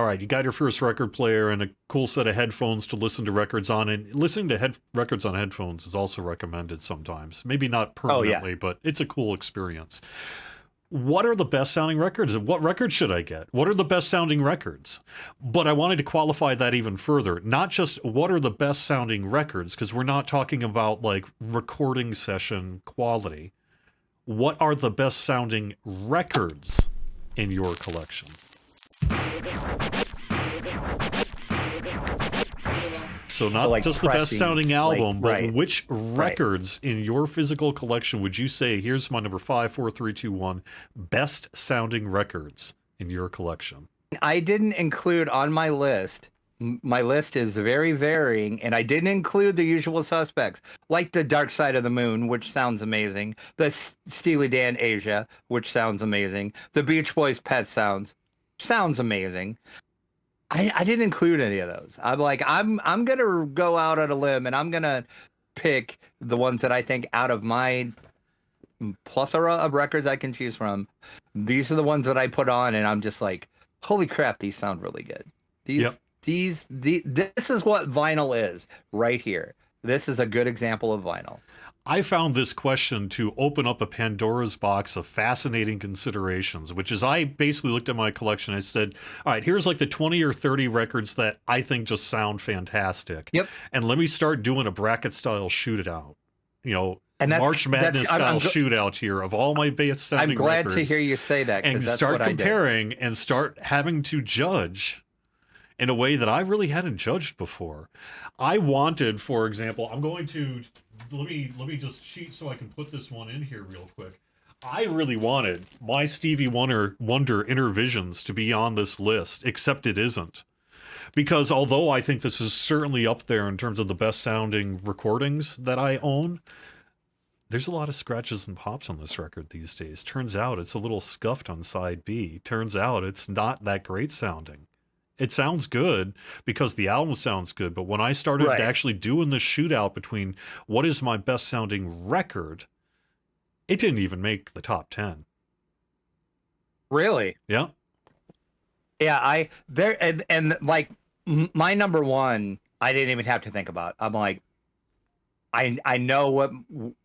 right, you got your first record player and a cool set of headphones to listen to records on, and listening to records on headphones is also recommended sometimes. Maybe not Oh yeah. permanently, but it's a cool experience. What are the best sounding records? What records should I get? What are the best sounding records? But I wanted to qualify that even further. Not just what are the best sounding records, because we're not talking about like recording session quality. What are the best sounding records in your collection? So not like just the best sounding album, but right. which records in your physical collection would you say, here's my number 5, 4, 3, 2, 1, best sounding records in your collection? I didn't include on my list. My list is very varying, and I didn't include the usual suspects, like the Dark Side of the Moon, which sounds amazing, the Steely Dan Asia, which sounds amazing, the Beach Boys Pet sounds amazing. I didn't include any of those. I'm gonna go out on a limb, and I'm gonna pick the ones that I think out of my plethora of records I can choose from. These are the ones that I put on, and I'm just like, holy crap, these sound really good. This is what vinyl is right here. This is a good example of vinyl. I found this question to open up a Pandora's box of fascinating considerations, which is I basically looked at my collection. I said, all right, here's like the 20 or 30 records that I think just sound fantastic. Yep. And let me start doing a bracket style shootout. You know, and March Madness style shootout here of all my best sounding records. I'm glad to hear you say that. And start comparing and start having to judge in a way that I really hadn't judged before. I wanted, for example, I'm going to let me just cheat so I can put this one in here real quick. I really wanted my Stevie Wonder Inner Visions to be on this list, except it isn't. Because although I think this is certainly up there in terms of the best sounding recordings that I own, there's a lot of scratches and pops on this record these days. Turns out it's a little scuffed on side B. Turns out it's not that great sounding. It sounds good because the album sounds good, but when I started actually doing the shootout between what is my best sounding record, it didn't even make the top 10. Really? Yeah. Yeah, and like my number one, I didn't even have to think about. I'm like, I know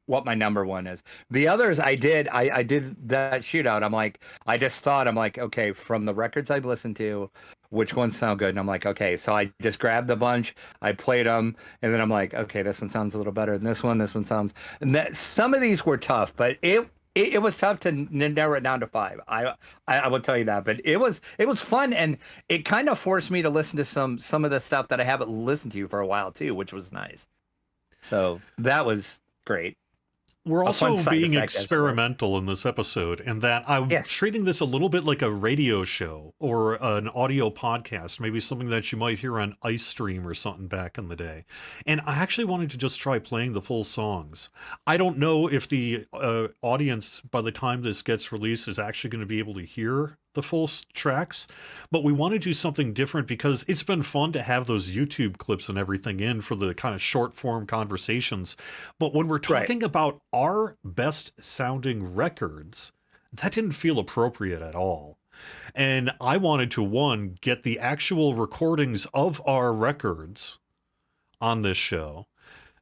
what my number one is. The others I did that shootout. I'm like, okay, from the records I've listened to, which ones sound good? And I'm like, okay, so I just grabbed a bunch, I played them, and then I'm like, okay, this one sounds a little better than this one sounds, and that some of these were tough, but it was tough to narrow it down to 5. I will tell you that, but it was fun, and it kind of forced me to listen to some of the stuff that I haven't listened to for a while too, which was nice. So that was great. We're also being experimental in this episode, in that I'm treating this a little bit like a radio show or an audio podcast, maybe something that you might hear on Ice Stream or something back in the day. And I actually wanted to just try playing the full songs. I don't know if the audience, by the time this gets released, is actually going to be able to hear the full tracks, but we want to do something different because it's been fun to have those YouTube clips and everything in for the kind of short form conversations. But when we're talking about our best sounding records, that didn't feel appropriate at all. And I wanted to, one, get the actual recordings of our records on this show,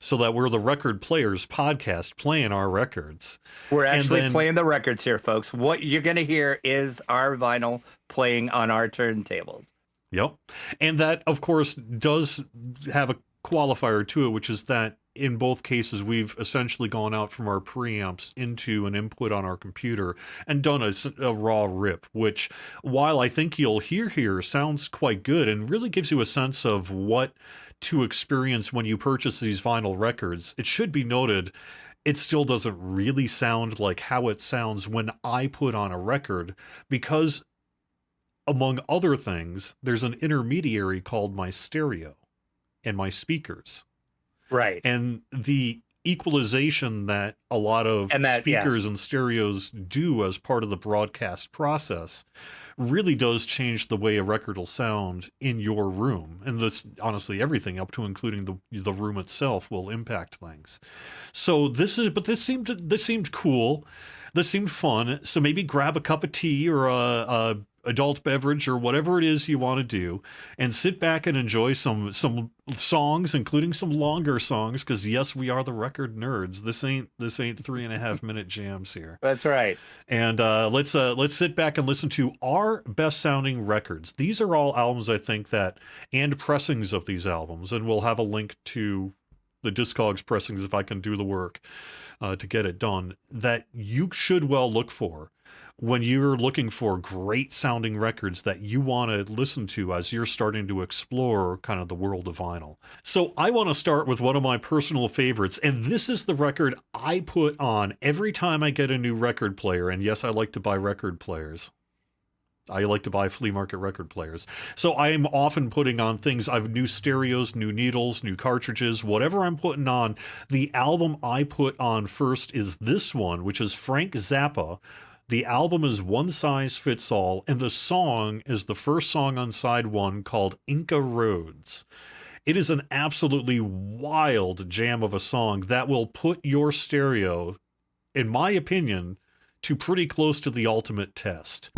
so that we're the Record Players podcast playing our records. We're actually playing the records here, folks. What you're going to hear is our vinyl playing on our turntables. Yep. And that, of course, does have a qualifier to it, which is that in both cases, we've essentially gone out from our preamps into an input on our computer and done a raw rip, which, while I think you'll hear here, sounds quite good and really gives you a sense of what to experience when you purchase these vinyl records. It should be noted, it still doesn't really sound like how it sounds when I put on a record, because among other things, there's an intermediary called my stereo and my speakers. Right. And the equalization that a lot of speakers and stereos do as part of the broadcast process really does change the way a record will sound in your room. And this, honestly, everything up to including the room itself will impact things. So this seemed cool. This seemed fun. So maybe grab a cup of tea or a adult beverage or whatever it is you want to do, and sit back and enjoy some songs, including some longer songs, because yes, we are the record nerds. This ain't 3.5 minute jams here. That's right. And let's sit back and listen to our best sounding records. These are all albums, I think, and pressings of these albums, and we'll have a link to the Discogs pressings if I can do the work to get it done, that you should well look for when you're looking for great sounding records that you want to listen to as you're starting to explore kind of the world of vinyl. So I want to start with one of my personal favorites, and this is the record I put on every time I get a new record player. And yes, I like to buy record players. I like to buy flea market record players. So I am often putting on things. I have new stereos, new needles, new cartridges, whatever I'm putting on. The album I put on first is this one, which is Frank Zappa. The album is One Size Fits All, and the song is the first song on side one called Inca Roads. It is an absolutely wild jam of a song that will put your stereo, in my opinion, to pretty close to the ultimate test.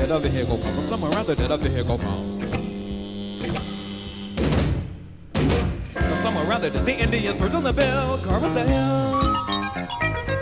did a vehicle come from? Somewhere around there did a vehicle come. From somewhere around there did the Indians first on the bell. Car, what the hell?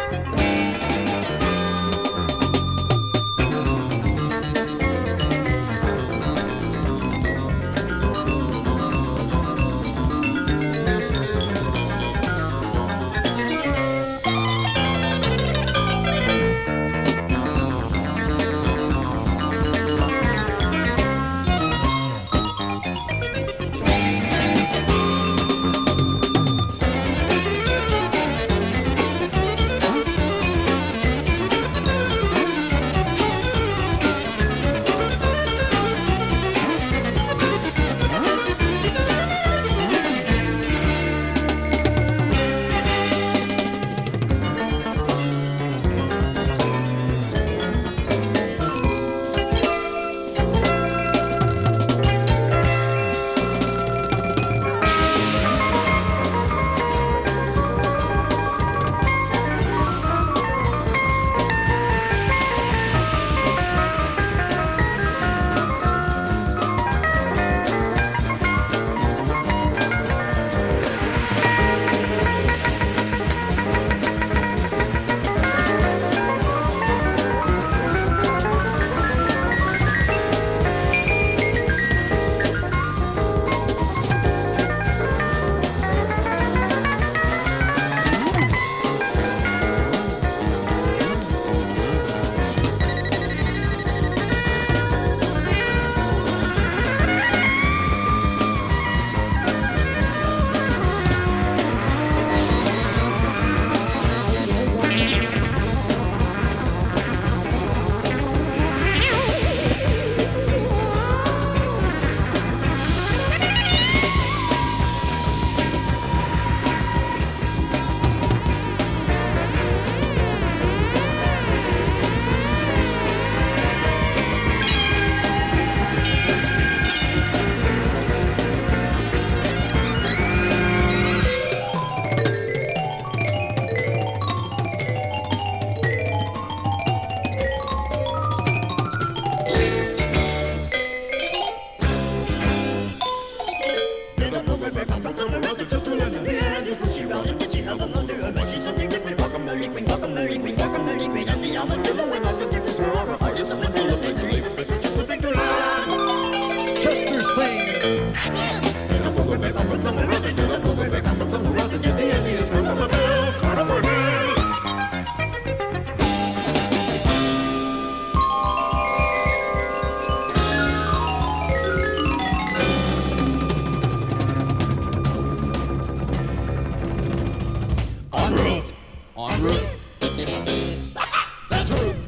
Chester's theme.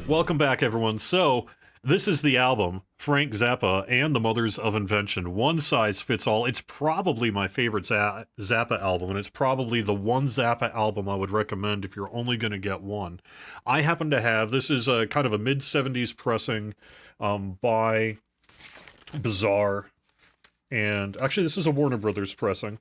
Welcome back, everyone. So, this is the album, Frank Zappa and the Mothers of Invention. One size fits all. It's probably my favorite Zappa album, and it's probably the one Zappa album I would recommend if you're only going to get one. I happen to have, this is a kind of a mid-70s pressing by Bizarre, and actually this is a Warner Brothers pressing.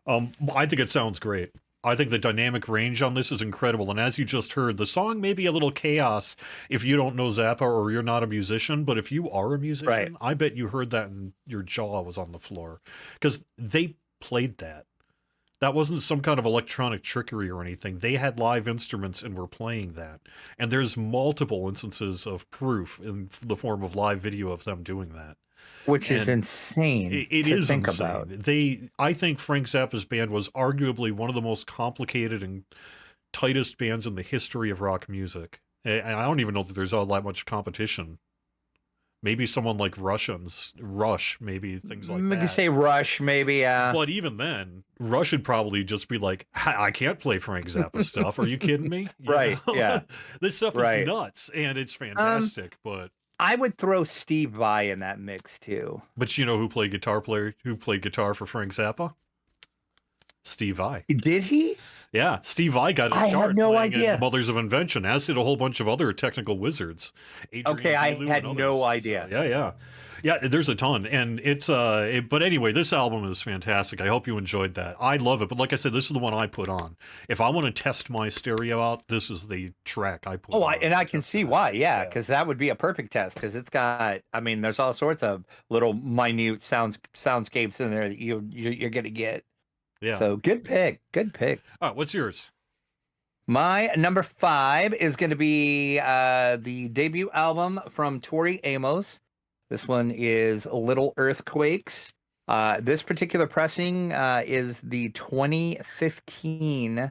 I think it sounds great. I think the dynamic range on this is incredible, and as you just heard, the song may be a little chaos if you don't know Zappa or you're not a musician, but if you are a musician, Right. I bet you heard that and your jaw was on the floor, because they played that. That wasn't some kind of electronic trickery or anything. They had live instruments and were playing that, and there's multiple instances of proof in the form of live video of them doing that. Which is And insane It to is think insane. about. I think Frank Zappa's band was arguably one of the most complicated and tightest bands in the history of rock music. And I don't even know that there's all that much competition. Maybe someone like Rush, maybe things like You that. could say Rush, maybe. But even then, Rush would probably just be like, I can't play Frank Zappa stuff. Are you kidding me? You Right, know? yeah. This stuff Right. is nuts, and it's fantastic, but I would throw Steve Vai in that mix too. you know who played guitar for Frank Zappa? Steve Vai. Did he? Yeah, Steve Vai got his I start had no playing idea. in Mothers of Invention, as did a whole bunch of other technical wizards. Adrian Okay, I Belew had and no others. idea. So, yeah. There's a ton, and it's but anyway, this album is fantastic. I hope you enjoyed that. I love it, but like I said, this is the one I put on. If I want to test my stereo out, this is the track I put. I can see why. Yeah, because that would be a perfect test. Because it's got, I mean, there's all sorts of little minute soundscapes in there that you're gonna get. Yeah. So good pick. Good pick. All right, what's yours? My number 5 is going to be the debut album from Tori Amos. This one is Little Earthquakes. This particular pressing is the 2015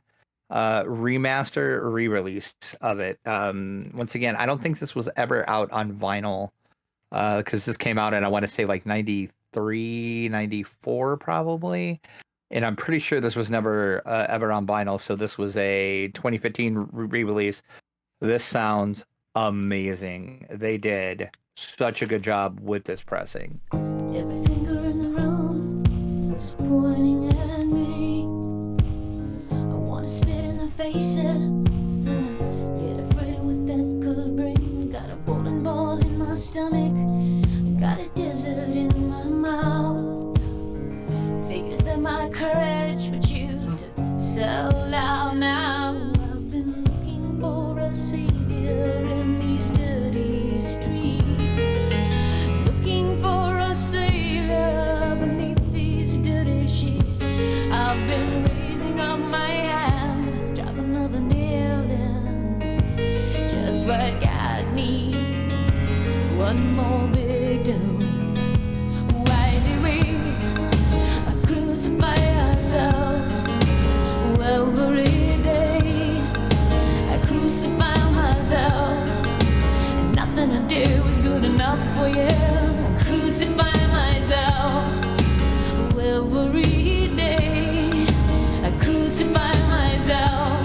remaster re-release of it. Once again, I don't think this was ever out on vinyl because this came out in, I want to say, like 93, 94 probably. And I'm pretty sure this was never ever on vinyl. So this was a 2015 re-release. This sounds amazing. They did such a good job with this pressing. Every finger in the room is pointing at me. I want to spit in their faces, then I get afraid of what that could bring. I got a bowling ball in my stomach, I got a desert in my mouth. Figures that my courage would choose to sell out now. I've been looking for a savior in these dirty streets, looking for a savior beneath these dirty sheets. I've been raising up my hands, drop another nail in, just what God needs, one more victim. Why do we crucify ourselves every day? I crucify myself, and nothing I do is good enough for you. I crucify myself every day. I crucify myself.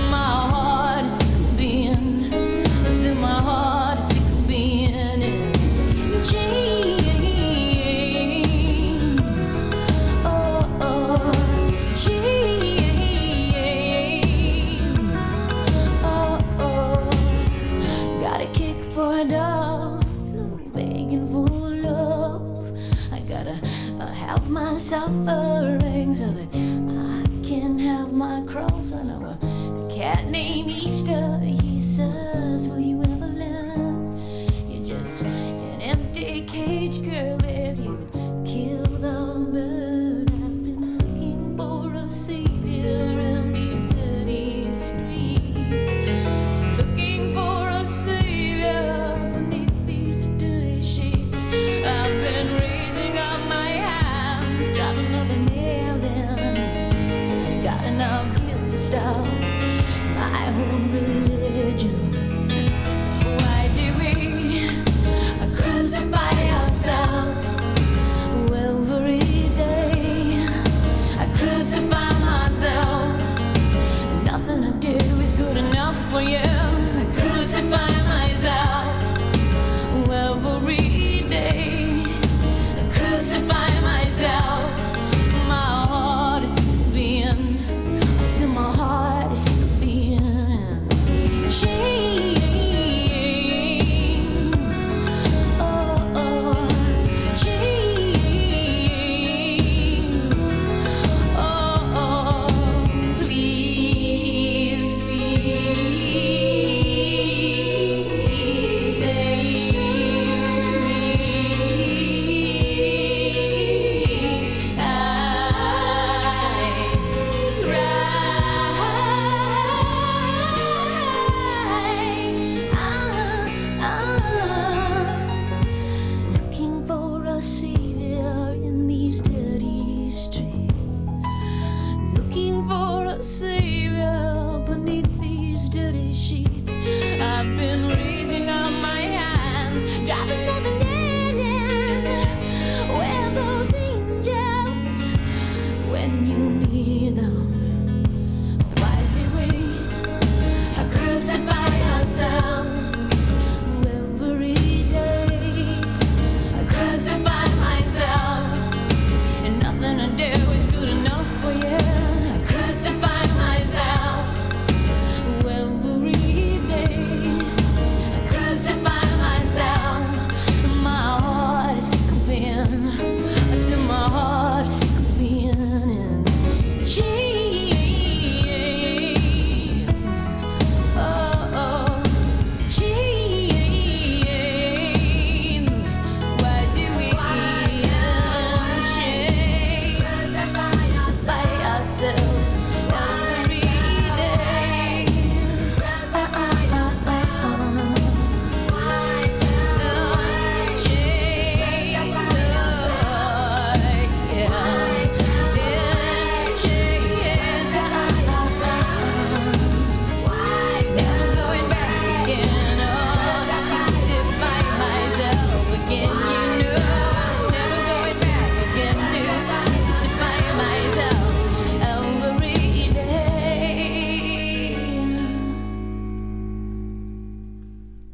My heart is sick of being, my heart is sick of being in chains. Suffering so that I can have my cross. I know a cat named Easter. He says, will you ever learn? You're just an empty cage, girl, if you kill the bird. I've been looking for a savior in these dirty streets, looking for a savior beneath these dirty sheets. I've been raising up my hands, drop another nail in, got enough guilt to stop my whole religion.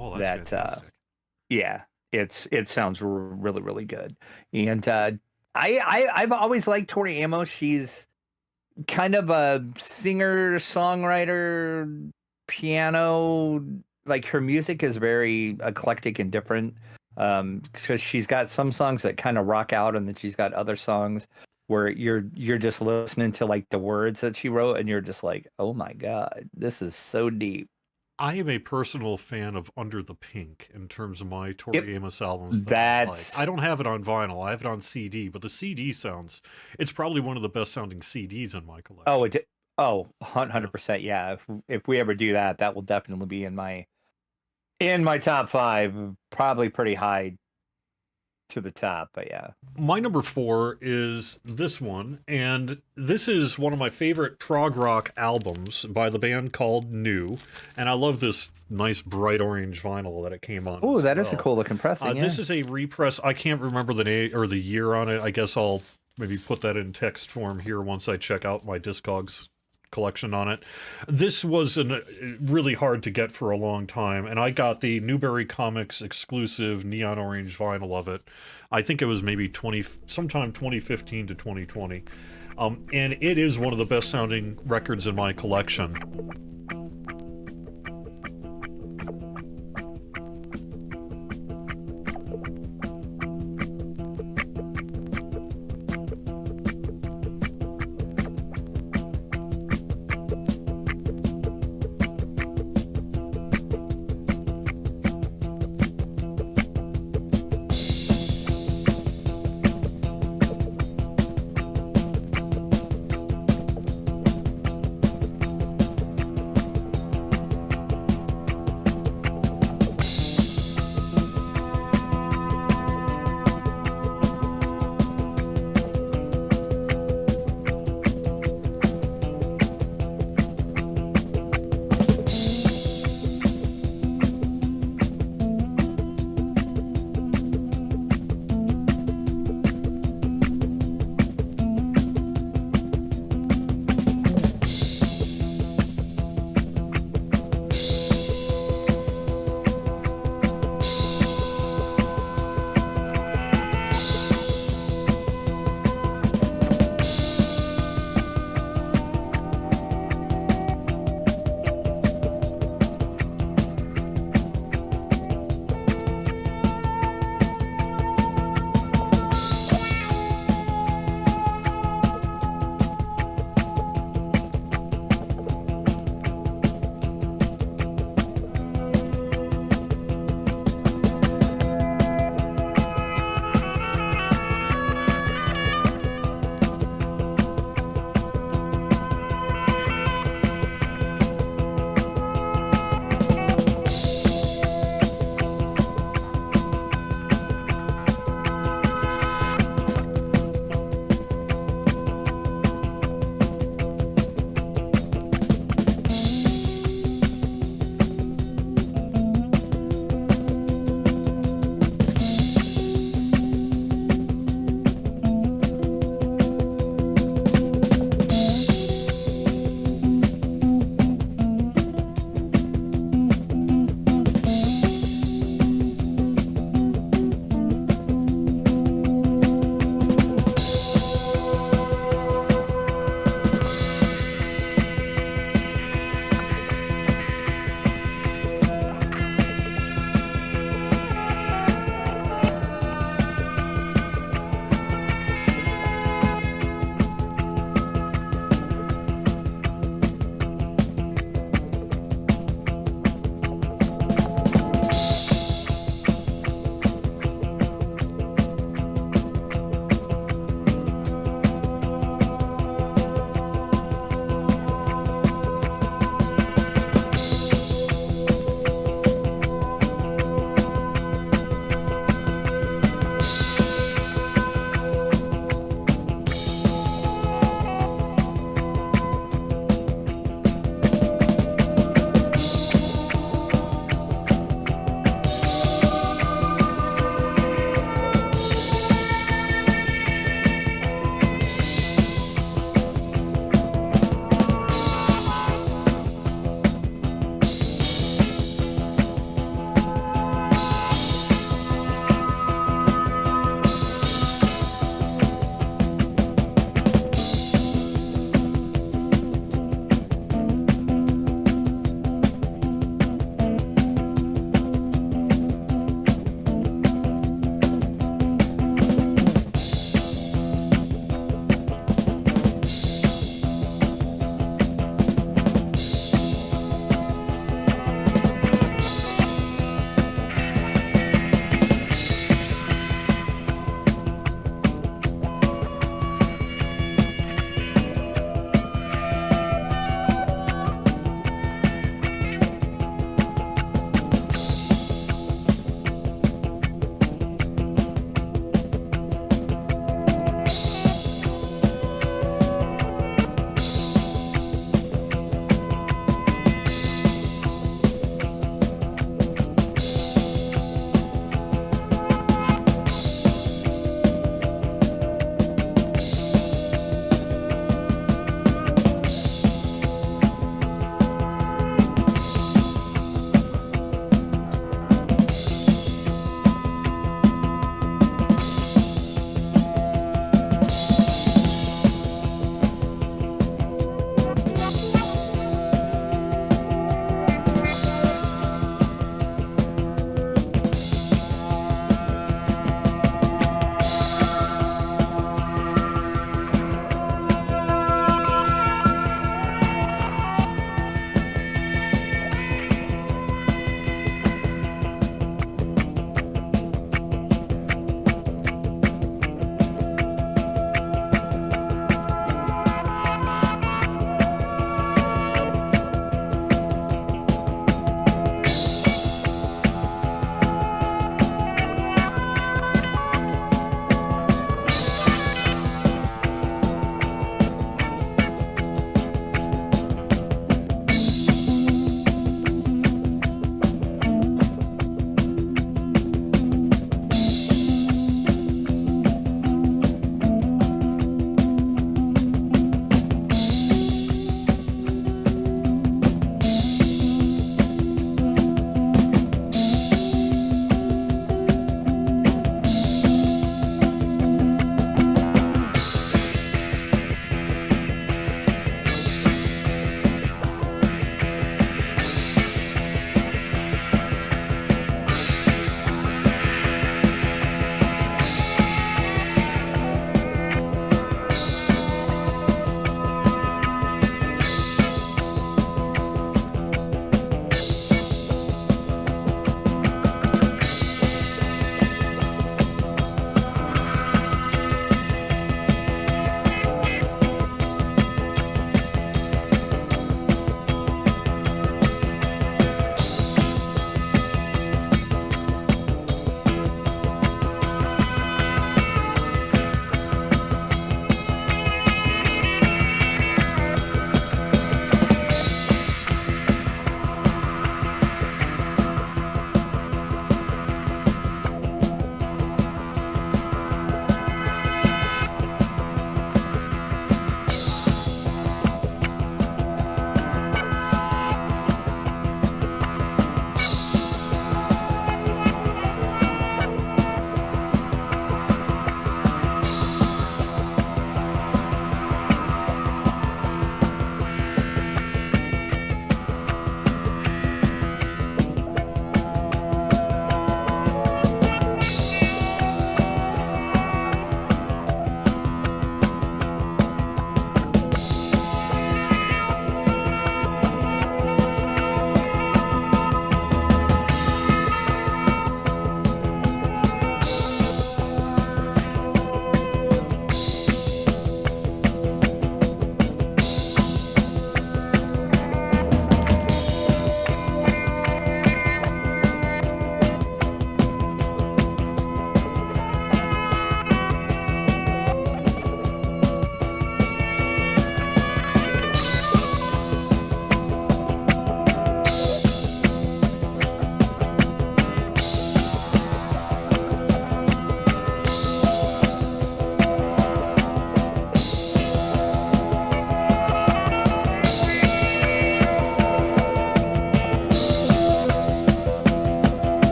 Oh, that's fantastic. Yeah, it sounds really, really good. And I've always liked Tori Amos. She's kind of a singer, songwriter, piano. Like her music is very eclectic and different. Because she's got some songs that kind of rock out, and then she's got other songs where you're just listening to like the words that she wrote, and you're just like, oh my god, this is so deep. I am a personal fan of Under the Pink in terms of my Tori Amos albums. I don't have it on vinyl. I have it on CD, but the CD it's probably one of the best sounding CDs in my collection. 100%. Yeah. If we ever do that, that will definitely be in my top 5, probably pretty high to the top, but yeah. My number 4 is this one, and this is one of my favorite prog rock albums by the band called New, and I love this nice bright orange vinyl that it came on. Oh, that is a cool looking pressing. This is a repress. I can't remember the name or the year on it. I guess I'll maybe put that in text form here once I check out my Discogs collection on it. This was really hard to get for a long time, and I got the Newberry Comics exclusive neon orange vinyl of it. I think it was maybe sometime 2015 to 2020. And it is one of the best sounding records in my collection.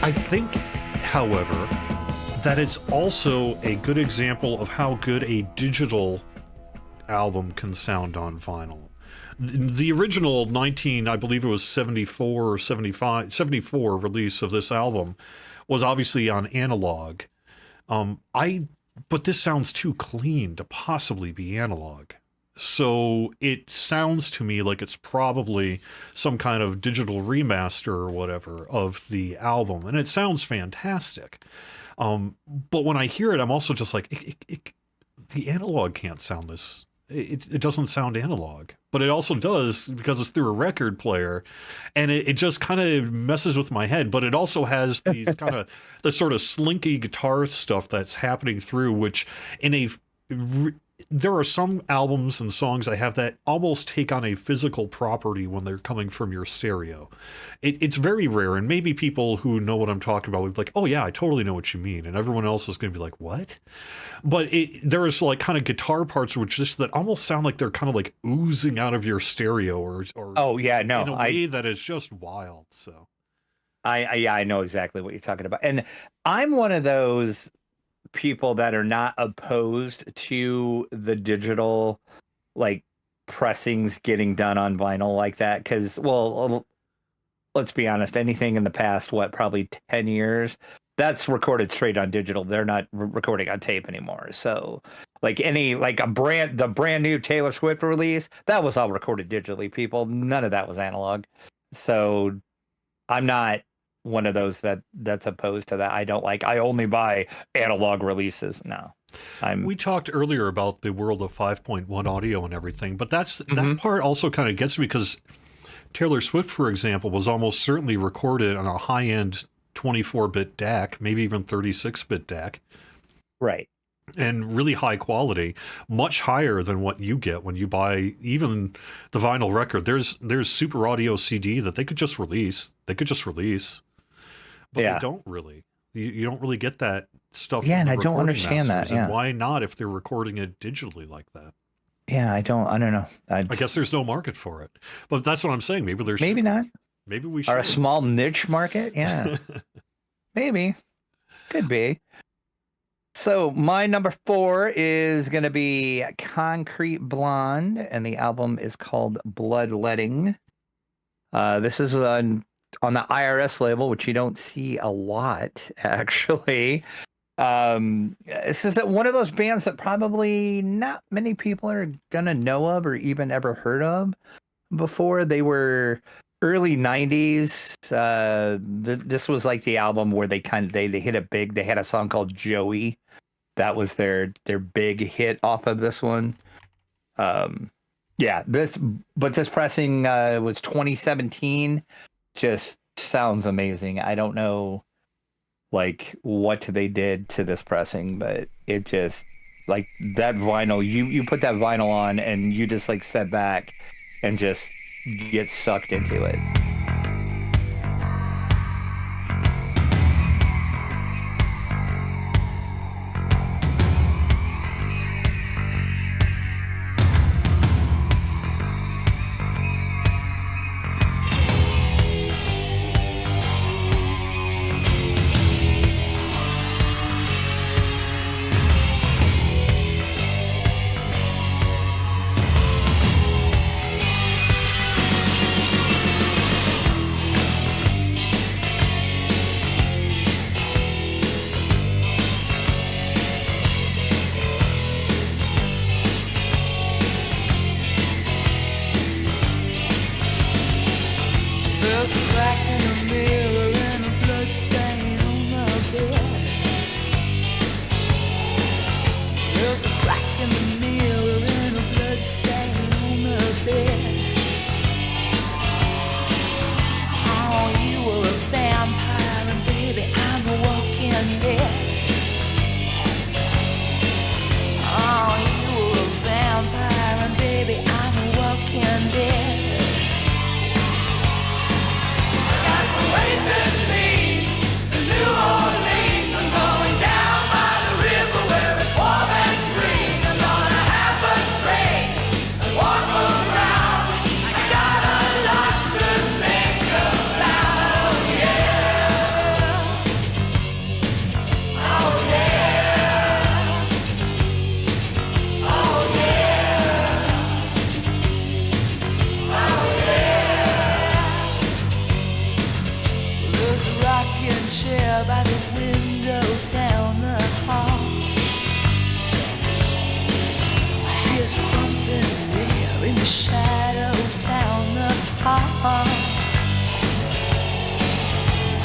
I think, however, that it's also a good example of how good a digital album can sound on vinyl. The original I believe it was 74 or 74 release of this album was obviously on analog. But this sounds too clean to possibly be analog. So it sounds to me like it's probably some kind of digital remaster or whatever of the album. And it sounds fantastic. But when I hear it, I'm also just like, the analog can't sound this. It doesn't sound analog. But it also does because it's through a record player. And it just kind of messes with my head. But it also has these kind of, the sort of slinky guitar stuff that's happening through, which there are some albums and songs I have that almost take on a physical property when they're coming from your stereo. It's very rare, and maybe people who know what I'm talking about would be like, oh yeah, I totally know what you mean, and everyone else is going to be like, what? But there's like kind of guitar parts which just that almost sound like they're kind of like oozing out of your stereo, or oh yeah, no, in a way that is just wild. So I know exactly what you're talking about, and I'm one of those people that are not opposed to the digital like pressings getting done on vinyl like that, because well, let's be honest, anything in the past probably 10 years that's recorded straight on digital. They're not recording on tape anymore. So like the brand new Taylor Swift release, that was all recorded digitally, people. None of that was analog. So I'm not one of those that's opposed to that. I only buy analog releases. No. We talked earlier about the world of 5.1 audio and everything, but that part also kind of gets me, because Taylor Swift, for example, was almost certainly recorded on a high-end 24-bit DAC, maybe even 36-bit DAC. Right. And really high quality, much higher than what you get when you buy even the vinyl record. There's Super Audio CD that they could just release. But they don't really. You don't really get that stuff. Yeah, and I don't understand that. Yeah. And why not if they're recording it digitally like that? Yeah, I don't know. I guess there's no market for it. But that's what I'm saying. Maybe not. Maybe we should. Or a small niche market. Yeah. Maybe. Could be. So my number 4 is going to be Concrete Blonde, and the album is called Bloodletting. This is on the IRS label, which you don't see a lot, actually. This is one of those bands that probably not many people are going to know of or even ever heard of before. They were early 90s. This was like the album where they hit it big. They had a song called Joey. That was their big hit off of this one. This pressing was 2017. Just sounds amazing. I don't know like what they did to this pressing, but it just like that vinyl, you put that vinyl on and you just like sit back and just get sucked into it.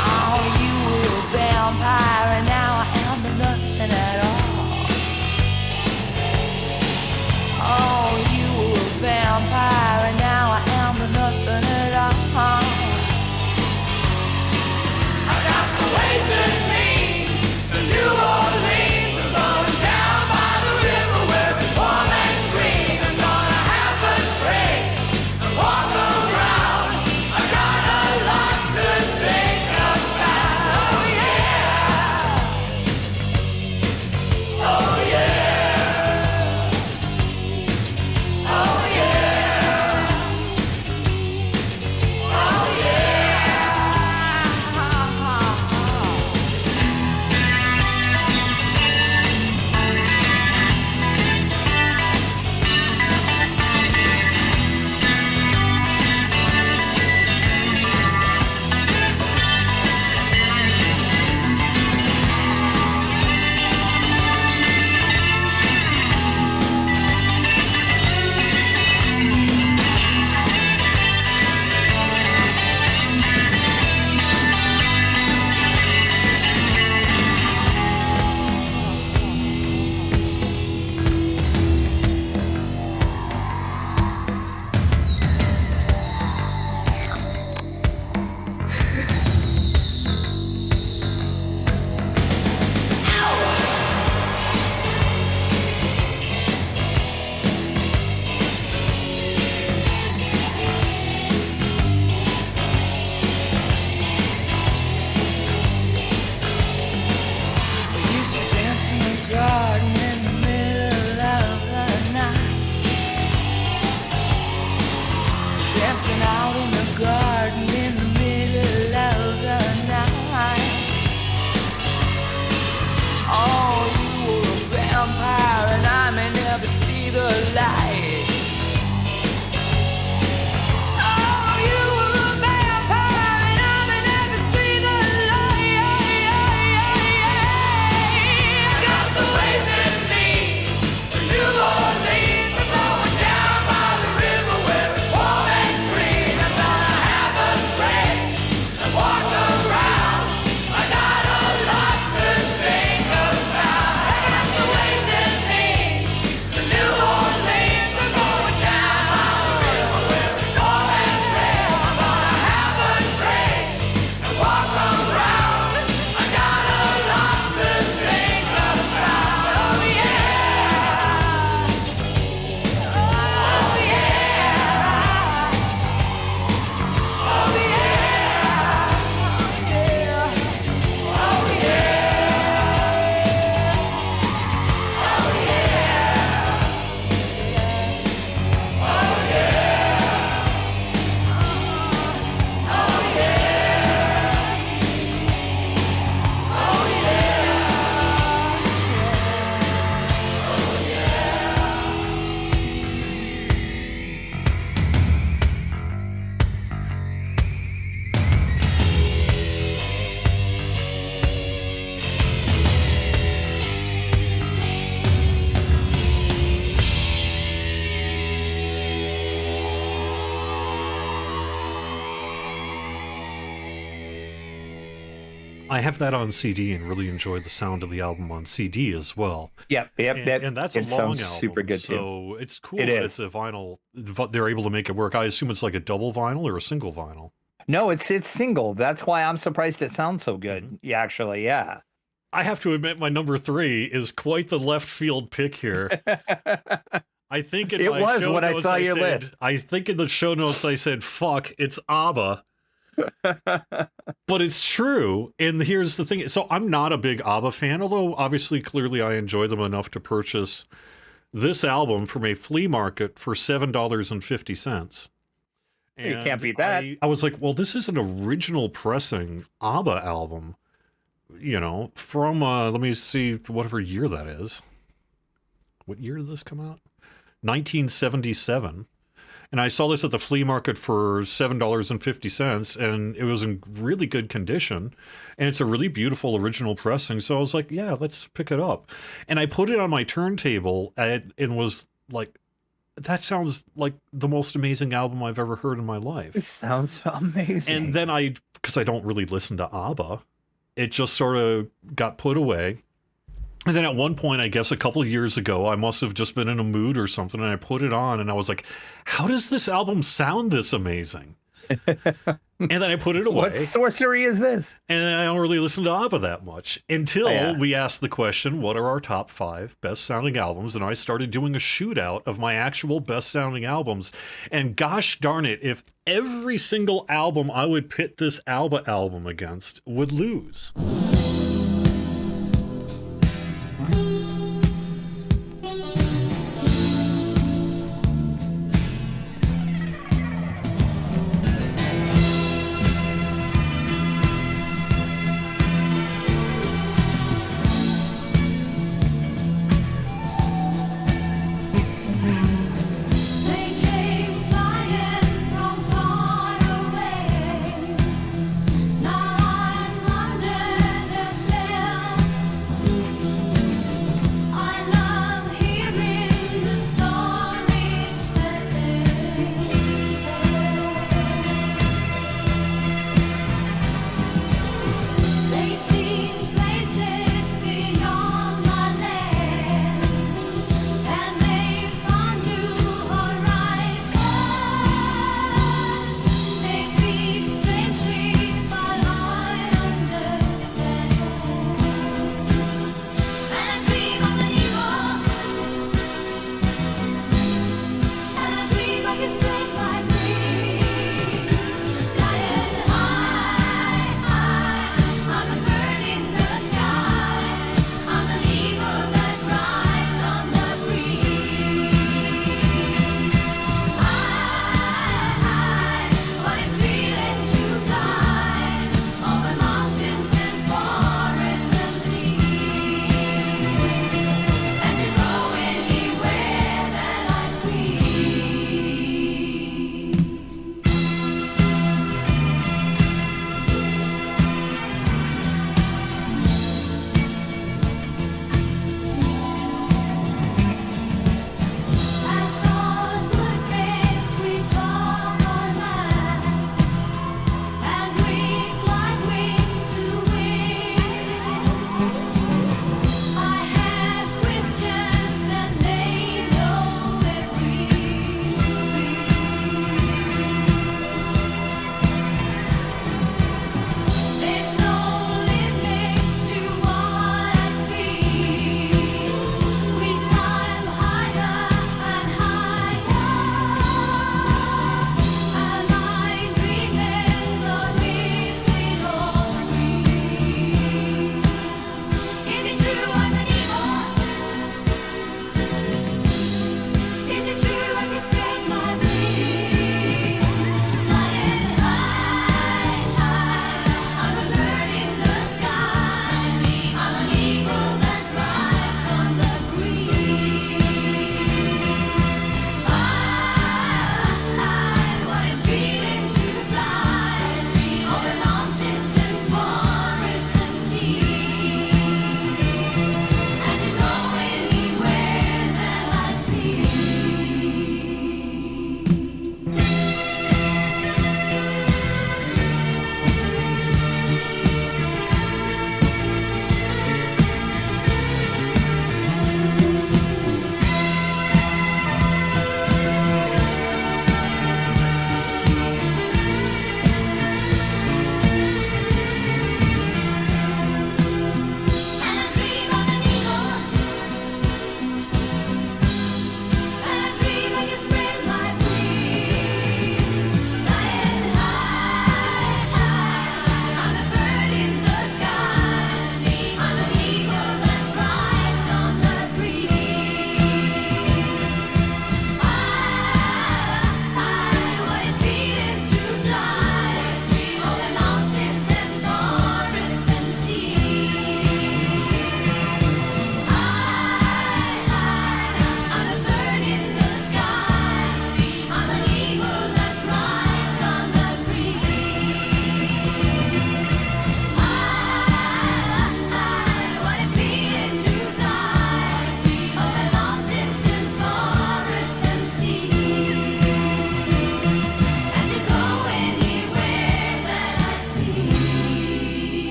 Oh, you were a vampire and now I am the nothing at all. Oh, you were a vampire and now I am the nothing at all. I got the ways and means to New Orleans. I'm going down by the river where it's warm and green. I'm gonna have a drink and walk around. I got a lot to think about. Oh yeah. Oh yeah. Oh yeah. Oh We used to dance in the garden in the middle of the night. Dancing out in the garden in the middle of the night. Oh, you were a vampire and I may never see the lights. Oh, you were a vampire and I may never see the light. I got the ways and means to New Orleans. I'm going down by the river where it's warm and green. I'm gonna have a drink and walk around. I got a lot to think about. I got the ways and means to New Orleans. I'm going down by the river where it's warm and green. I'm gonna have a drink and walk around. I got a lot to think about. Oh yeah. Oh yeah. Oh yeah. Oh I have that on CD and really enjoy the sound of the album on CD as well. Yep. And that's a it long sounds album, super good too. so it's cool It that is. it's a vinyl. They're able to make it work. I assume it's like a double vinyl or a single vinyl. No, it's single. That's why I'm surprised it sounds so good. Yeah, actually, yeah. I have to admit, my number 3 is quite the left field pick here. I think in It my was show when I notes saw I your said, list. I think in the show notes I said, "Fuck, it's ABBA." But it's true. And here's the thing. So I'm not a big ABBA fan, although obviously, clearly I enjoy them enough to purchase this album from a flea market for $7.50. You can't beat that. I was like, well, this is an original pressing ABBA album, you know, from, let me see, whatever year that is. What year did this come out? 1977. And I saw this at the flea market for $7.50, and it was in really good condition. And it's a really beautiful original pressing. So I was like, yeah, let's pick it up. And I put it on my turntable and was like that sounds like the most amazing album I've ever heard in my It life. sounds amazing. And then because I don't really listen to ABBA, it just sort of got put away. And then at one point, I guess a couple of years ago, I must have just been in a mood or something, and I put it on, and I was like, how does this album sound this amazing? And then I put it away. What sorcery is this? And I don't really listen to ABBA that much until we asked the question, what are our top 5 best sounding albums? And I started doing a shootout of my actual best sounding albums. And gosh darn it, if every single album I would pit this ABBA album against would lose.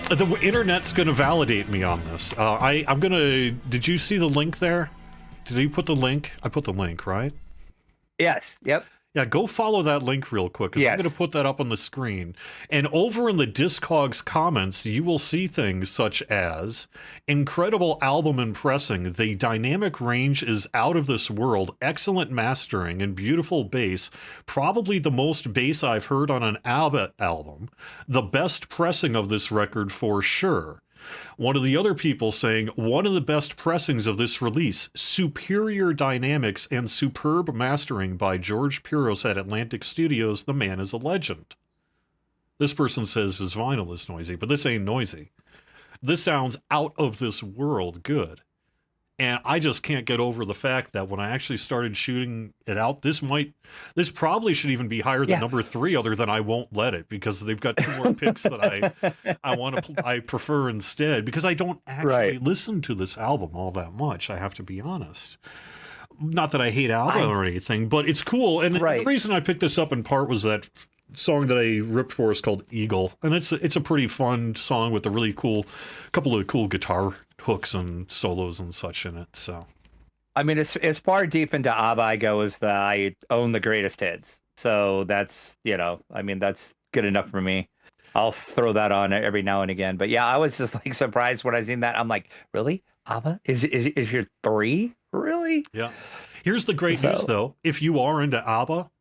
The internet's going to validate me on this. I'm going to... Did you see the link there? Did you put the link? I put the link, right? Yes. Yep. Yeah, go follow that link real quick, because I'm going to put that up on the screen. And over in the Discogs comments, you will see things such as, incredible album and pressing, the dynamic range is out of this world, excellent mastering, and beautiful bass, probably the most bass I've heard on an ABBA album, the best pressing of this record for sure. One of the other people saying, one of the best pressings of this release, superior dynamics and superb mastering by George Piros at Atlantic Studios, the man is a legend. This person says his vinyl is noisy, but this ain't noisy. This sounds out of this world good. And I just can't get over the fact that when I actually started shooting it out, this probably should even be higher than number 3, other than I won't let it, because they've got 2 more picks that I prefer instead, because I don't actually listen to this album all that much. I have to be honest. Not that I hate ABBA or anything, but it's cool. And the reason I picked this up in part was that song that I ripped for is called Eagle, and it's a pretty fun song with a really cool couple of cool guitar hooks and solos and such in it. So I mean, as far deep into ABBA I go as I own the greatest hits, so that's, I mean, that's good enough for me. I'll throw that on every now and again. But yeah, I was just like surprised when I seen that. I'm like, really, ABBA is your 3? Really? Yeah. Here's the great news though, if you are into ABBA,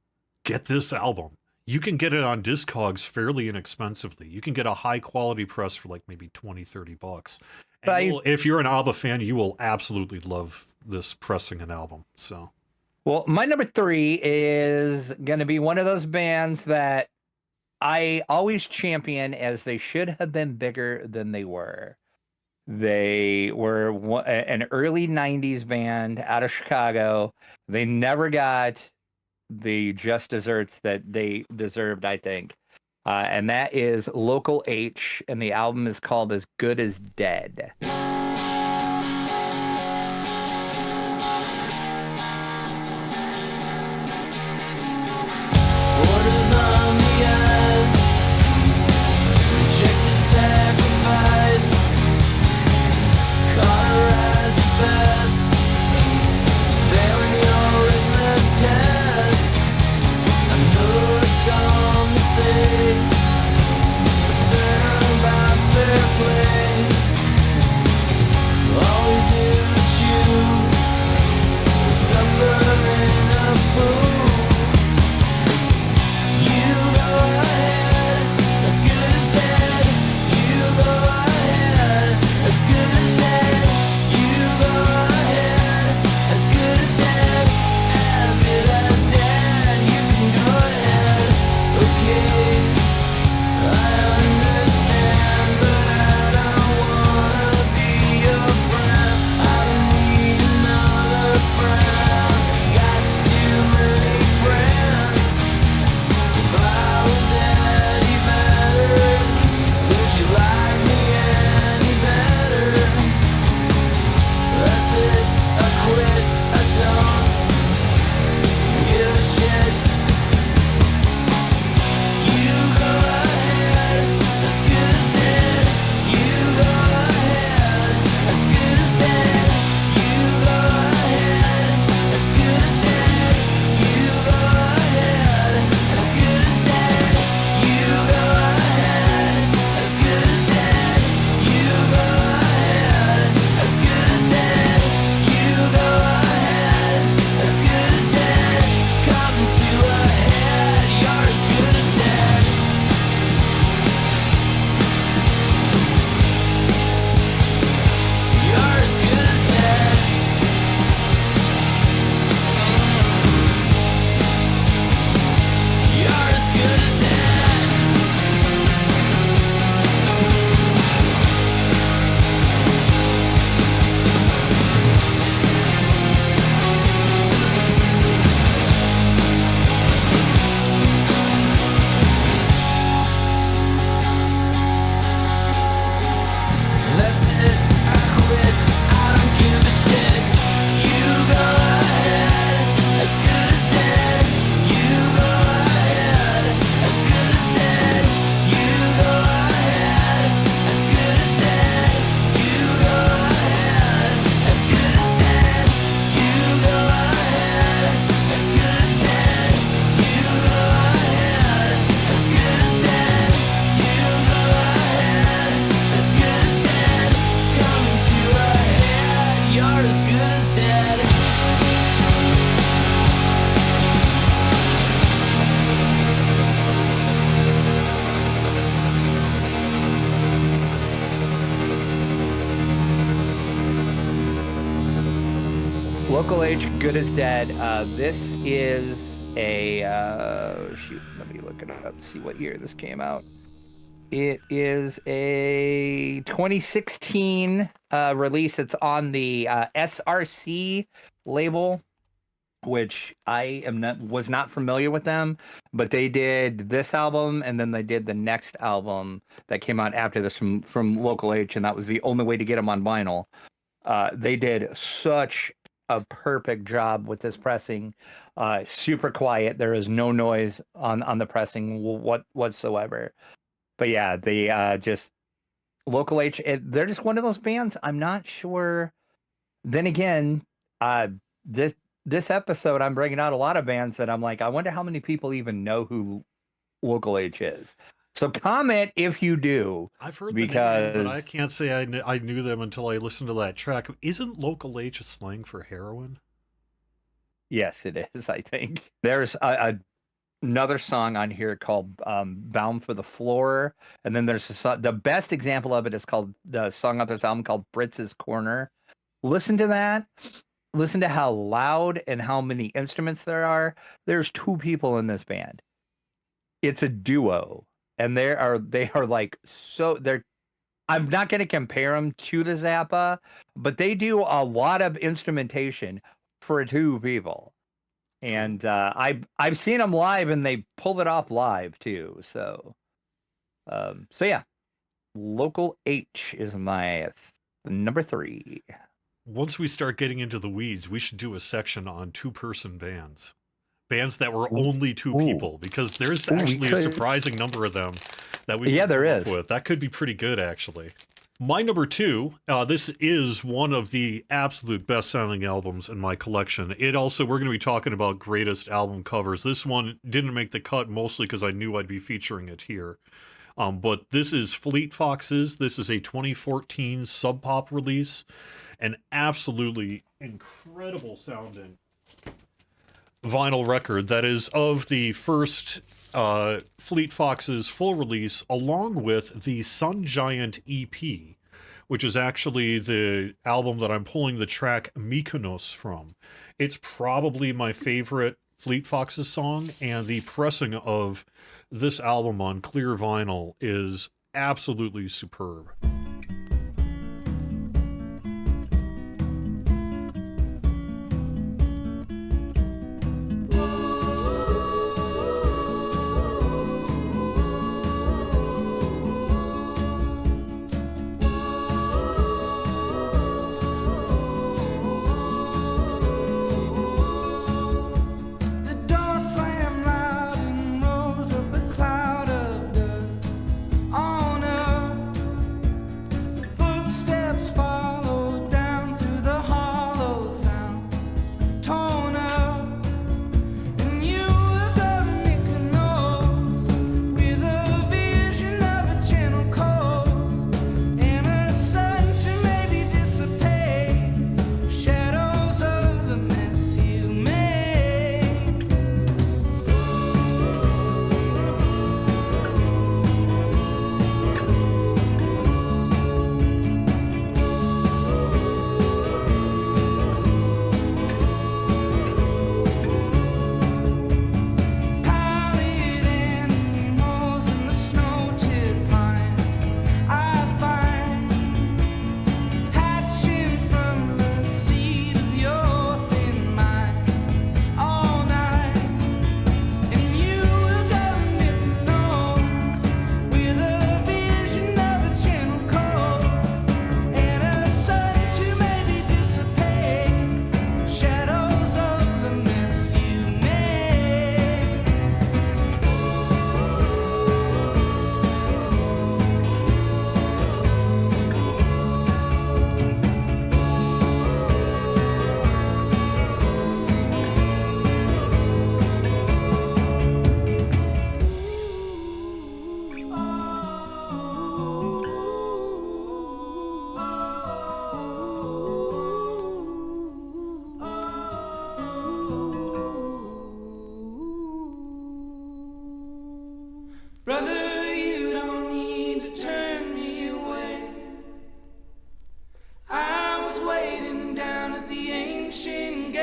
get this album. You can get it on Discogs fairly inexpensively. You can get a high-quality press for like maybe $20-$30. And if you're an ABBA fan, you will absolutely love this pressing an album. So, well, my number 3 is going to be one of those bands that I always champion as they should have been bigger than they were. They were an early 90s band out of Chicago. They never got the just desserts that they deserved, I think. And that is Local H, and the album is called As Good as Dead. Orders on the ice, rejected sacrifice, cauterized at best, failing your litmus test. I know it's dumb to say, but turnabout's fair play. Local H, Good as Dead. This is a shoot. Let me look it up. See what year this came out. It is a 2016 release. It's on the SRC label, which I was not familiar with them, but they did this album and then they did the next album that came out after this from Local H, and that was the only way to get them on vinyl. They did such a perfect job with this pressing. Super quiet. There is no noise on the pressing whatsoever. But yeah, they just Local H. They're just one of those bands. I'm not sure. Then again, this episode, I'm bringing out a lot of bands that I'm like, I wonder how many people even know who Local H is. So comment if you do. I've heard the name, but I can't say I knew them until I listened to that track. Isn't Local H a slang for heroin? Yes, it is, I think. There's another song on here called Bound for the Floor. And then there's the best example of it is called the song off this album called Fritz's Corner. Listen to that. Listen to how loud and how many instruments there are. There's 2 people in this band. It's a duo. And they are like, so they're, I'm not going to compare them to the Zappa, but they do a lot of instrumentation for 2 people. And I've seen them live, and they pull it off live too. So yeah, Local H is my number 3. Once we start getting into the weeds, we should do a section on 2-person bands that were only 2 people, because there's actually a surprising number of them that we there is. With. That could be pretty good, actually. My number 2, this is one of the absolute best-selling albums in my collection. We're going to be talking about greatest album covers. This one didn't make the cut mostly because I knew I'd be featuring it here. But this is Fleet Foxes. This is a 2014 Sub Pop release. An absolutely incredible sounding vinyl record that is of the first Fleet Foxes full release, along with the Sun Giant EP, which is actually the album that I'm pulling the track Mykonos from. It's probably my favorite Fleet Foxes song, and the pressing of this album on clear vinyl is absolutely superb. Brother, you don't need to turn me away. I was waiting down at the ancient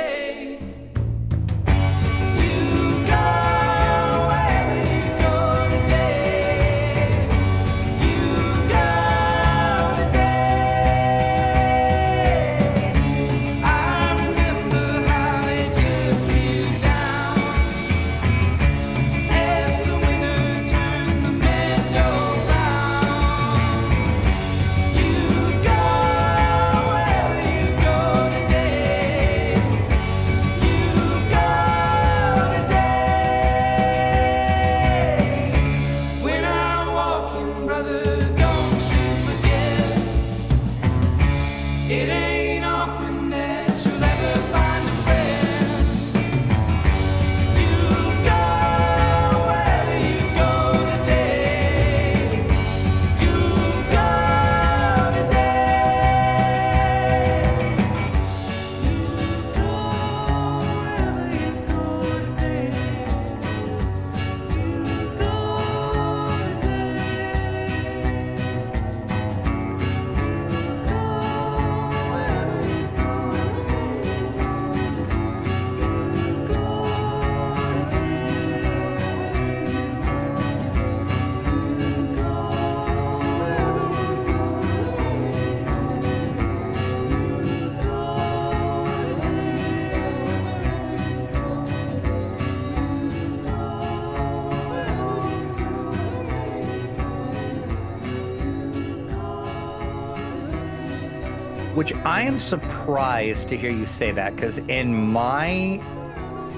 Which I am surprised to hear you say that, because in my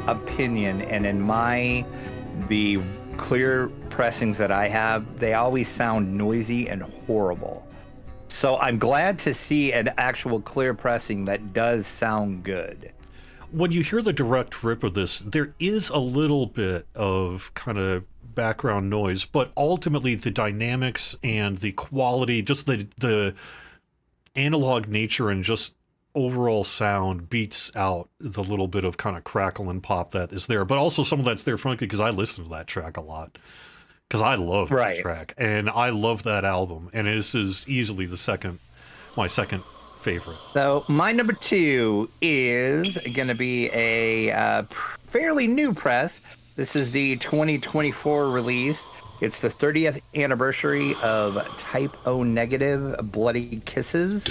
opinion and in the clear pressings that I have, they always sound noisy and horrible. So I'm glad to see an actual clear pressing that does sound good. When you hear the direct rip of this, there is a little bit of kind of background noise, but ultimately the dynamics and the quality, just the analog nature and just overall sound beats out the little bit of kind of crackle and pop that is there. But also some of that's there, frankly, because I listen to that track a lot. Because I love that track, and I love that album, and this is easily my second favorite. So my number 2 is going to be a fairly new press. This is the 2024 release. It's the 30th anniversary of Type O Negative Bloody Kisses.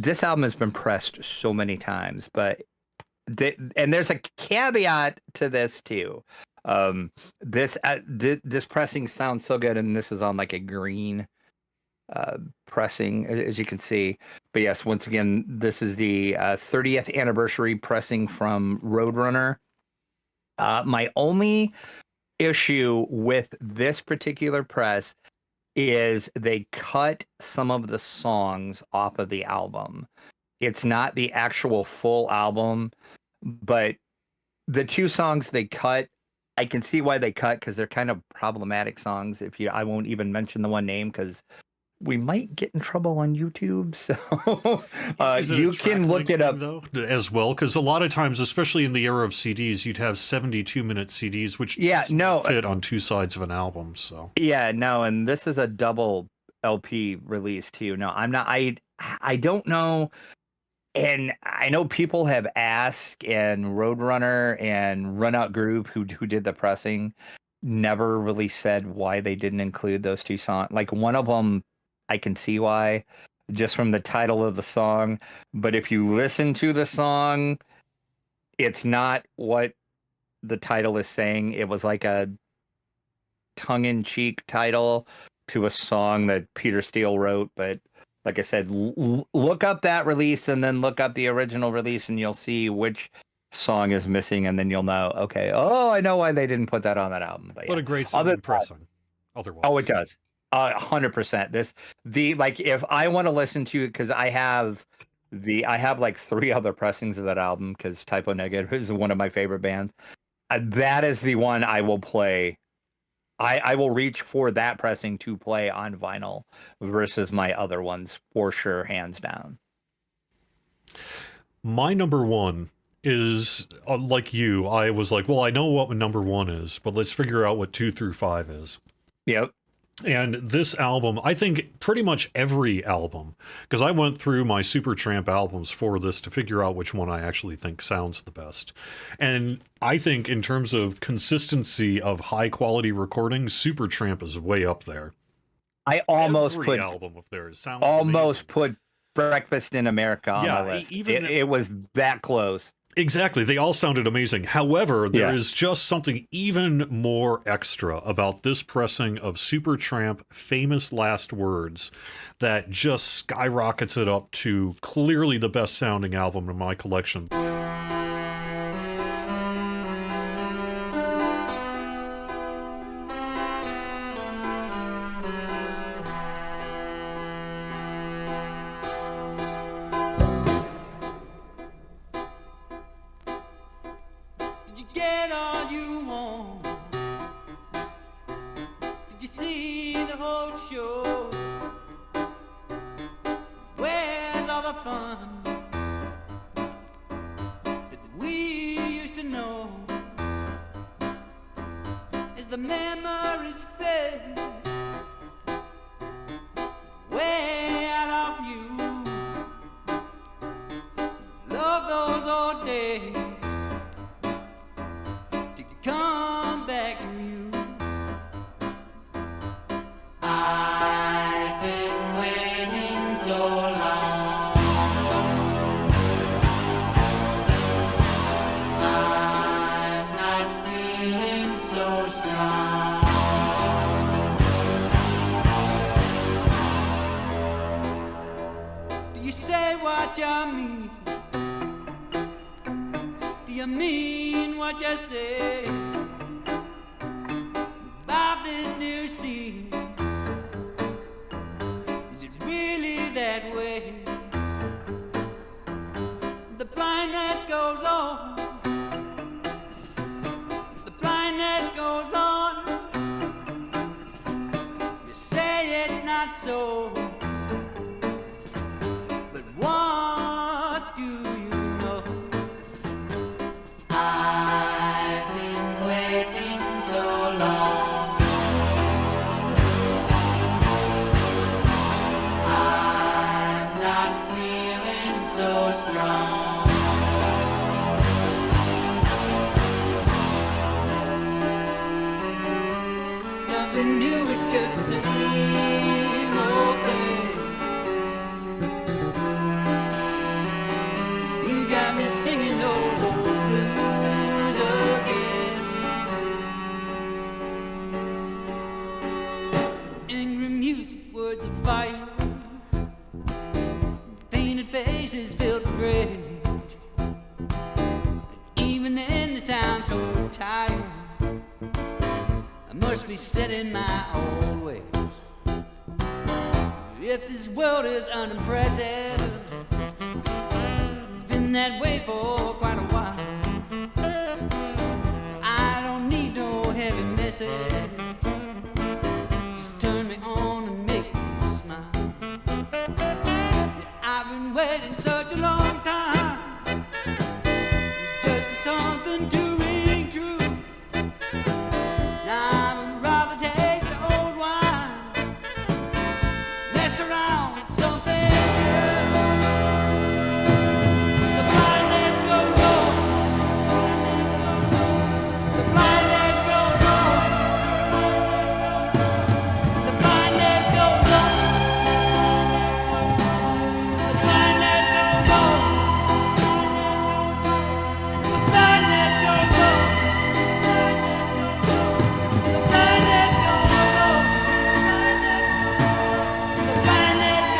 this album has been pressed so many times, but and there's a caveat to this too. This pressing sounds so good, and this is on like a green pressing, as you can see. But yes, once again, this is the 30th anniversary pressing from Roadrunner. My only issue with this particular press is they cut some of the songs off of the album. It's not the actual full album, but the 2 songs they cut, I can see why they cut, because they're kind of problematic songs. I won't even mention the one name because we might get in trouble on YouTube. So you can look it up though, as well, because a lot of times, especially in the era of CDs, you'd have 72-minute CDs, which fit on 2 sides of an album. So and this is a double LP release too. No, I'm not. I don't know. And I know people have asked, and Roadrunner and Run Out Group, who did the pressing, never really said why they didn't include those 2 songs. Like, one of them, I can see why, just from the title of the song. But if you listen to the song, it's not what the title is saying. It was like a tongue-in-cheek title to a song that Peter Steele wrote. But like I said, look up that release and then look up the original release, and you'll see which song is missing, and then you'll know, okay, I know why they didn't put that on that album. But what a great song pressing. Otherwise. Oh, it does. 100%. If I want to listen to it, because I have like 3 other pressings of that album, because Typo Negative is one of my favorite bands. That is the one I will play. I will reach for that pressing to play on vinyl versus my other ones, for sure, hands down. My number 1 is, like you, I was like, well, I know what number 1 is, but let's figure out what 2 through 5 is. Yep. And this album, I think pretty much every album, because I went through my Supertramp albums for this to figure out which one I actually think sounds the best. And I think in terms of consistency of high quality recording, Supertramp is way up there. I almost every album of theirs sounds almost amazing. Put Breakfast in America on my list. It was that close. Exactly. They all sounded amazing. However, there is just something even more extra about this pressing of Supertramp Famous Last Words that just skyrockets it up to clearly the best sounding album in my collection. must be set in my old ways. If this world is unimpressive, it's been that way for quite a while. I don't need no heavy message. Just turn me on and make me smile. Yeah, I've been waiting such a long time just for something to ring true. Now I would rather taste the old wine, mess around with something new. The blind let's go roll. The blind let's go roll. The blind let's go roll. The blind let's go roll. The blind let's go roll. The blind let's go roll. The blind let's go roll.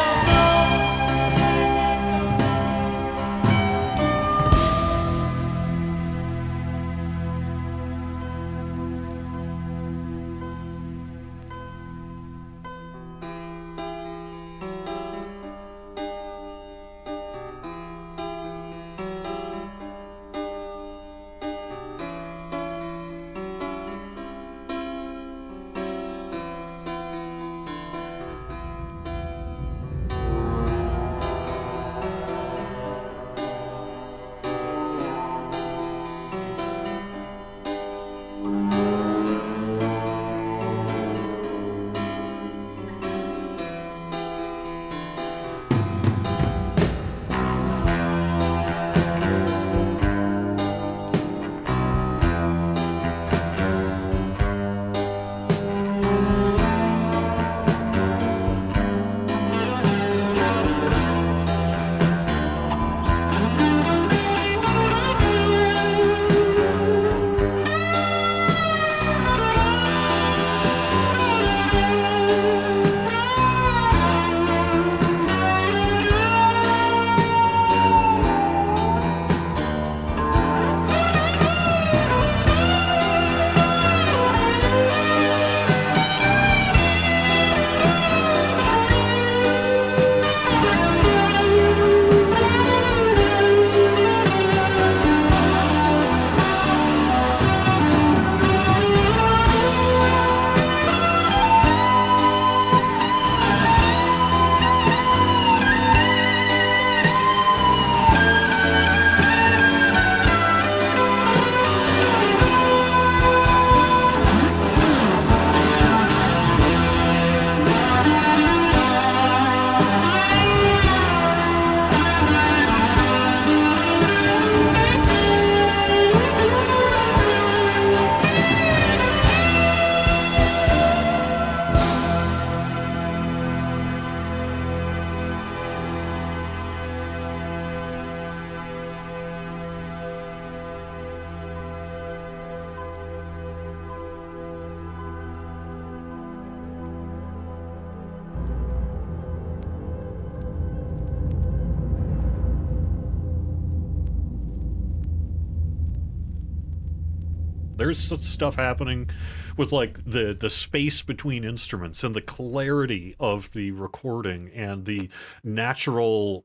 There's such stuff happening with like the space between instruments and the clarity of the recording and the natural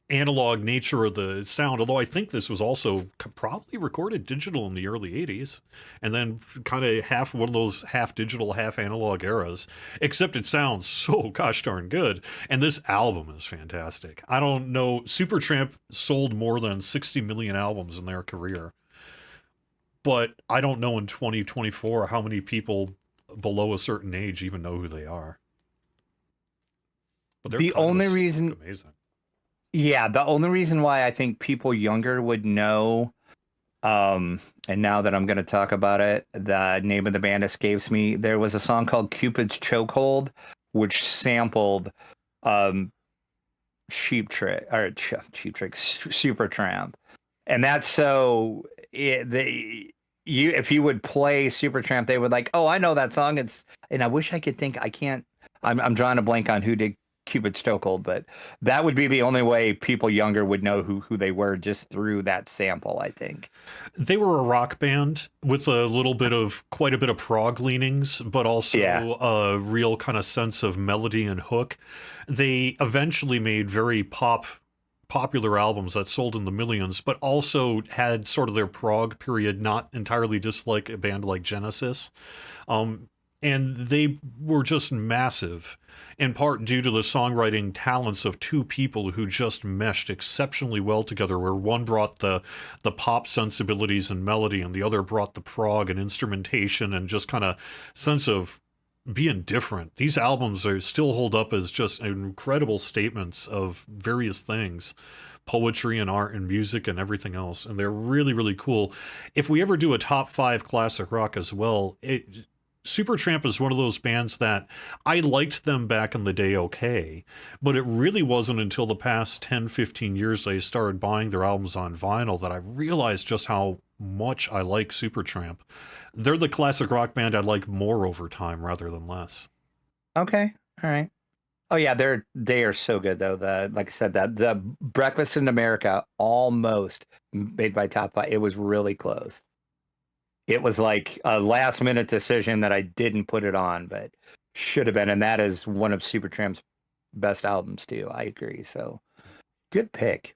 analog nature of the sound, although I think this was also probably recorded digital in the early 80s and then kind of half one of those half digital half analog eras, except it sounds so gosh darn good. And this album is fantastic. I don't know, Supertramp sold more than 60 million albums in their career, but I don't know in 2024 how many people below a certain age even know who they are. But they're the only reason amazing. Yeah, the only reason why I think people younger would know, and now that I'm going to talk about it, the name of the band escapes me. There was a song called Cupid's Chokehold, which sampled Supertramp. And that's so, if you would play Supertramp, they would like, oh, I know that song. And I wish I could think, I'm drawing a blank on who did Cupid Stokehold, but that would be the only way people younger would know who they were, just through that sample, I think. They were a rock band with quite a bit of prog leanings, but also a real kind of sense of melody and hook. They eventually made very popular albums that sold in the millions, but also had sort of their prog period, not entirely just like a band like Genesis. And they were just massive, in part due to the songwriting talents of two people who just meshed exceptionally well together, where one brought the pop sensibilities and melody, and the other brought the prog and instrumentation and just kind of sense of being different. These albums still hold up as just incredible statements of various things, poetry and art and music and everything else, and they're really, really cool. If we ever do a top 5 classic rock as well, Supertramp is one of those bands that I liked them back in the day, okay, but it really wasn't until the past 10, 15 years I started buying their albums on vinyl that I realized just how much I like Supertramp. They're the classic rock band I like more over time rather than less. Okay, all right. Oh yeah, they are so good though. Like I said, that the Breakfast in America almost made my top 5. It was really close. It was like a last minute decision that I didn't put it on, but should have been. And that is one of Supertramp's best albums too. I agree. So good pick.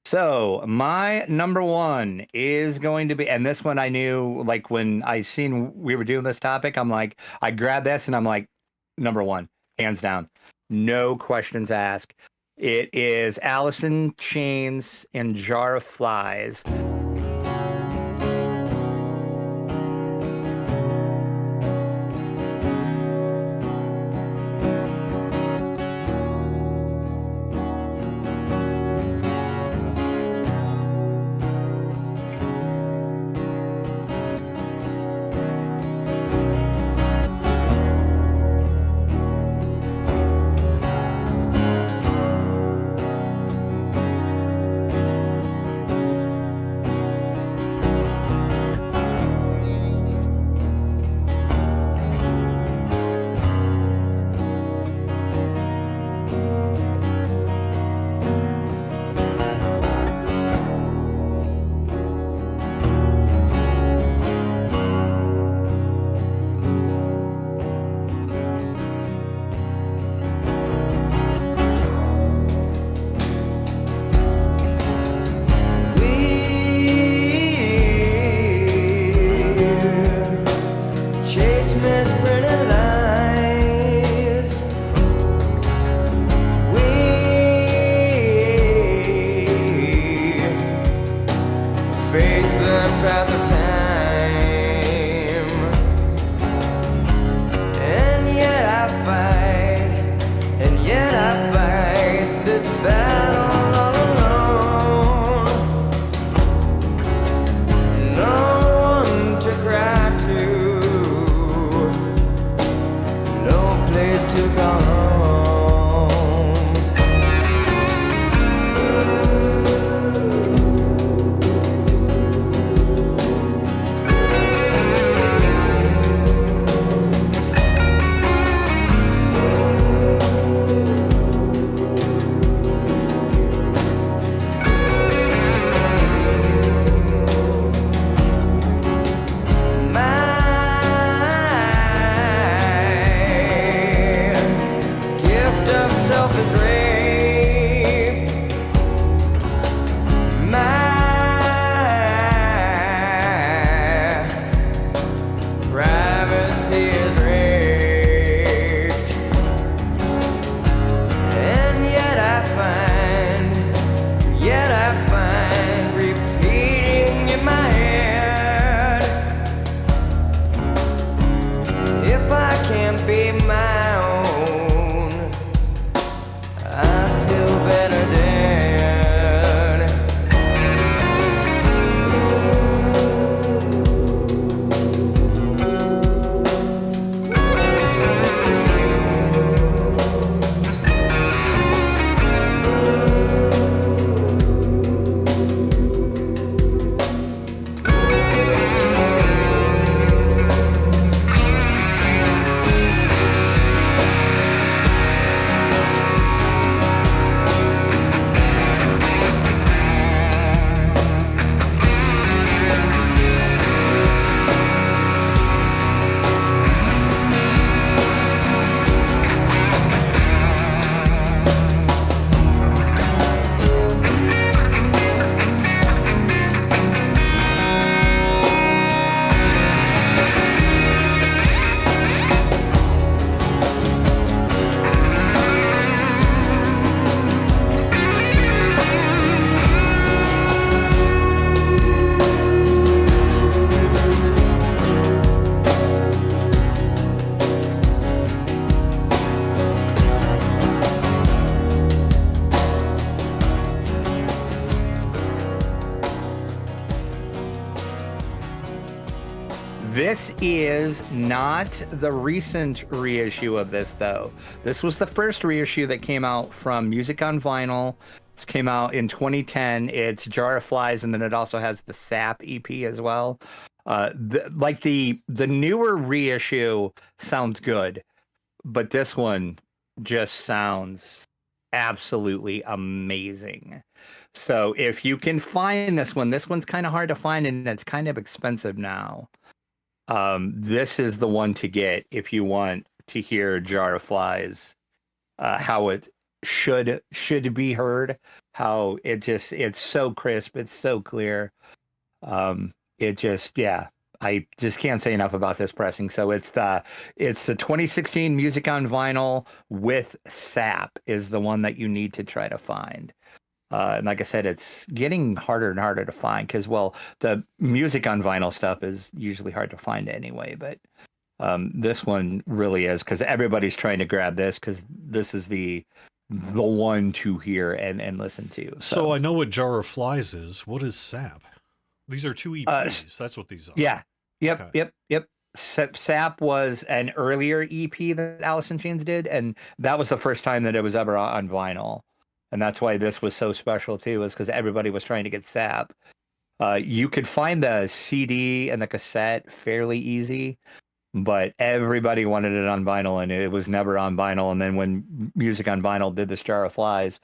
So my number 1 is going to be, and this one I knew, like when I seen we were doing this topic, I'm like, I grabbed this and I'm like, number 1, hands down, no questions asked. It is Alice in Chains and Jar of Flies. This is not the recent reissue of this, though. This was the first reissue that came out from Music on Vinyl. This came out in 2010. It's Jar of Flies, and then it also has the Sap EP as well. The newer reissue sounds good, but this one just sounds absolutely amazing. So if you can find this one's kind of hard to find, and it's kind of expensive now. This is the one to get if you want to hear Jar of Flies, how it should be heard, how it's so crisp, it's so clear. I just can't say enough about this pressing. So it's the 2016 Music on Vinyl with Sap is the one that you need to try to find. And like I said, it's getting harder and harder to find because, well, the Music on Vinyl stuff is usually hard to find anyway. But this one really is, because everybody's trying to grab this because this is the one to hear and listen to. So I know what Jar of Flies is. What is Sap? These are two EPs. That's what these are. Yeah. Yep. Okay. Yep. Sap was an earlier EP that Alice in Chains did, and that was the first time that it was ever on vinyl. And that's why this was so special too, is because everybody was trying to get Sap. You could find the CD and the cassette fairly easy, but everybody wanted it on vinyl, and it was never on vinyl. And then when Music on Vinyl did this Jar of Flies,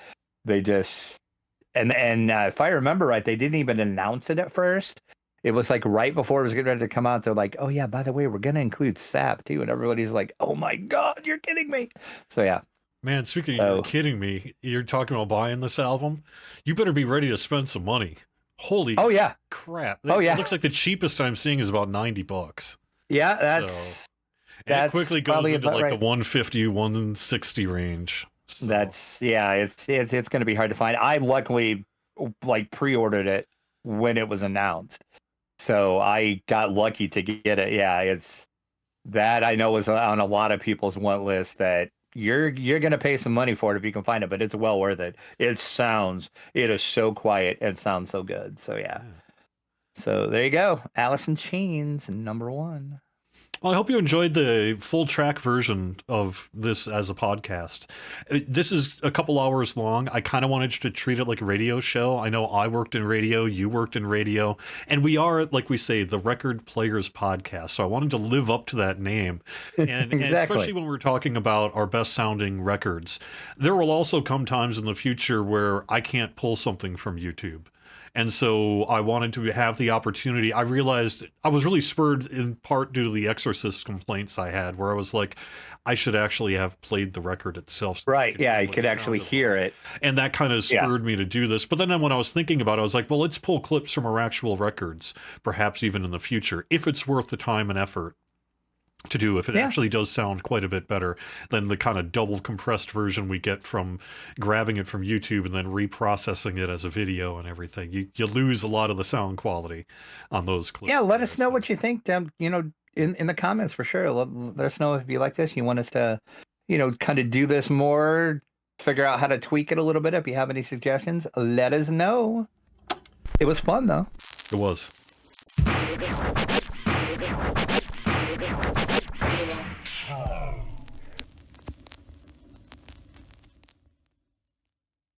they just and if I remember right, they didn't even announce it at first. It was like right before it was getting ready to come out, they're like, "Oh yeah, by the way, we're gonna include Sap too," and everybody's like, "Oh my god, you're kidding me!" So yeah. Man, speaking of you're kidding me, you're talking about buying this album. You better be ready to spend some money. Holy crap. It looks like the cheapest I'm seeing is about $90. Yeah, that's it quickly goes into like right. the 150, 160 range. So. It's going to be hard to find. I luckily pre-ordered it when it was announced. So I got lucky to get it. Yeah, it's that I know is on a lot of people's want list that you're going to pay some money for it if you can find it, but it's well worth it. It is so quiet and sounds so good. So yeah. So there you go. Alice in Chains, number 1. Well, I hope you enjoyed the full track version of this as a podcast. This is a couple hours long. I kind of wanted to treat it like a radio show. I know I worked in radio, you worked in radio, and we are, like we say, the Record Players Podcast. So I wanted to live up to that name. And, exactly. and especially when we're talking about our best sounding records, there will also come times in the future where I can't pull something from YouTube. And so I wanted to have the opportunity. I realized I was really spurred in part due to the Exorcist complaints I had, where I was like, I should actually have played the record itself. So right. Yeah, you could actually hear it. And that kind of spurred me to do this. But then when I was thinking about it, I was like, well, let's pull clips from our actual records, perhaps even in the future, if it's worth the time and effort to do, if it actually does sound quite a bit better than the kind of double compressed version we get from grabbing it from YouTube and then reprocessing it as a video and everything. You lose a lot of the sound quality on those clips. Yeah, let us know what you think, in the comments for sure. Let us know if you like this. You want us to, kind of do this more, figure out how to tweak it a little bit. If you have any suggestions, let us know. It was fun though. It was.